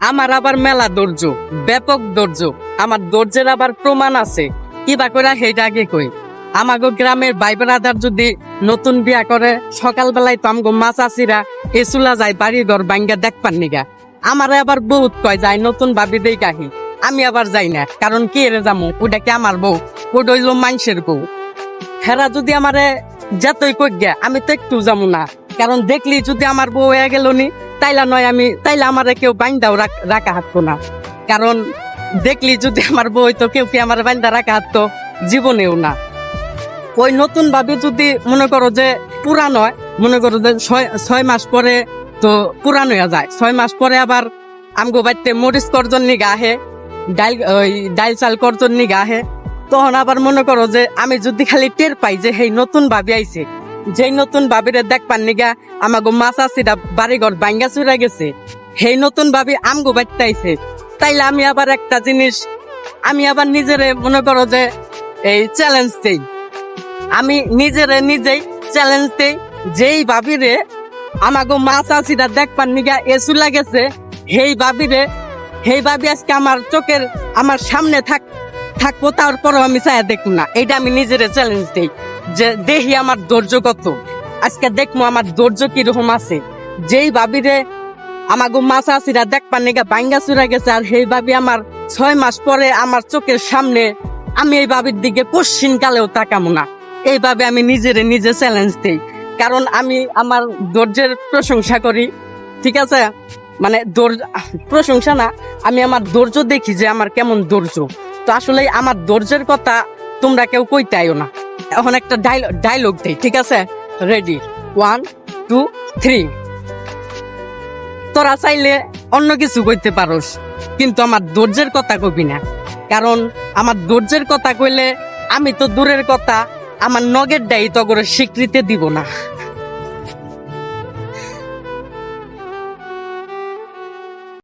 আমার আবার মেলা ধৈর্য, ব্যাপক ধৈর্য। আমার ধৈর্যের আবার প্রমাণ আছে। কিবা করে সেইটা আগে কই। আমাগো গ্রামের ভাই ব্রাদার যদি নতুন বিয়া করে, সকালবেলায় তো আমগো মা চাষিরা চুলা যায় বাড়ি ঘর ভাঙ্গা দেখবার নিগা। আমারে আবার বহুত কয় যায় নতুন ভাবি দেই কাহি। আমি আবার যাই না, কারণ কি এরে যামু, ওটা কি আমার বউ, ওটা হইল মানুষের বউ। হেরা যদি আমারে যেতই কই গে, আমি তো একটু যামু না, কারণ দেখলি যদি আমার বউ হয়ে গেল নি, তাইলে আমারে কেউ বাইন্দাও রাখা হাঁটতো না। কারণ দেখলি যদি আমার বউ হইতো, কেউ কি আমার বাইন্দা রাখা হাঁটতো? জীবনেও না। ওই নতুন ভাবে যদি মনে করো যে পুরান হয়, মনে করো যে 6 মাস পরে তো পুরান হয়ে যায়। 6 মাস পরে আবার আমগো বাড়িতে মরিচ করজন নিগা আহে, ডাইল চাল করজন নিগা আহে। তখন আবার মনে করো যে আমি যদি খালি টের পাই যে হেই নতুন ভাবি আইছে, যেই নতুন ভাবিরে দেখবার নিগা আমাগো মাছ আসিরা বাড়িঘর ভাঙ্গা চুরা গেছে, হেই নতুন ভাবি আমগো বাড়িতে আইছে, তাইলে আমি আবার একটা জিনিস, আমি আবার নিজেরে মনে করো যে এই চ্যালেঞ্জ দেই। আমি নিজেই চ্যালেঞ্জ দেই, যেই ভাবিরে আমাগো মাছ আসিরা দেখবার নিগা চুলা গেছে, হেই ভাবি আজকে আমার চোখের আমার সামনে থাকবো, তারপরও আমি চায়া দেখবো না। এইটা আমি নিজের চ্যালেঞ্জ দিই, যে দেখি আমার ধৈর্য কত। আজকে দেখবো আমার ধৈর্য কিরকম আছে। যেই ভাবিরে আমাগো মাছ আসিরা দেখবার নিগা ভাঙ্গা চুরা গেছে, আর সেই ভাবি আমার 6 মাস পরে আমার চোখের সামনে, আমি এই ভাবির দিকে পশ্চিম কালেও তাকাবো না। এইভাবে আমি নিজে চ্যালেঞ্জ দিই, কারণ আমি আমার ধৈর্যের প্রশংসা করি। ঠিক আছে, মানে প্রশংসা না, আমি আমার ধৈর্য দেখি যে আমার কেমন ধৈর্য। তো আসলে আমার ধৈর্যের কথা তোমরা কেউ কইতাইও না। এখন একটা ডায়লগ দেই, ঠিক আছে? রেডি, 1 2 3। তোরা চাইলে অন্য কিছু কইতে পারোস, কিন্তু আমার ধৈর্যের কথা কবি না। কারণ আমার ধৈর্যের কথা কইলে আমি তো দূরের কথা, আমার নগের ডাই তো করে স্বীকৃতি দিব না।